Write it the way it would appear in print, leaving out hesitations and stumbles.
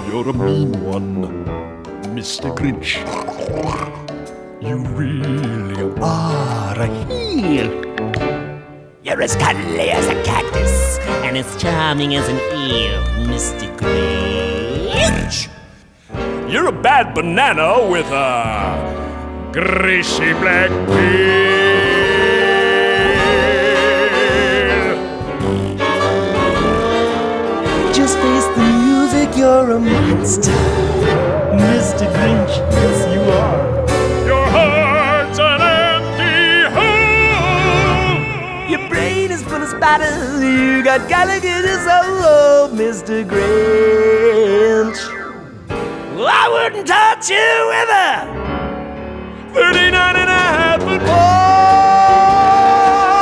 You're a mean one, Mr. Grinch. You really are a heel. You're as cuddly as a cactus and as charming as an eel, Mr. Grinch. You're a bad banana with a greasy black peel. Just face the music, you're a monster, Mr. Grinch, yes you are. Your heart's an empty hole. Your brain is full of spiders, you got alligators all over, Mr. Grinch. I wouldn't touch you with a 39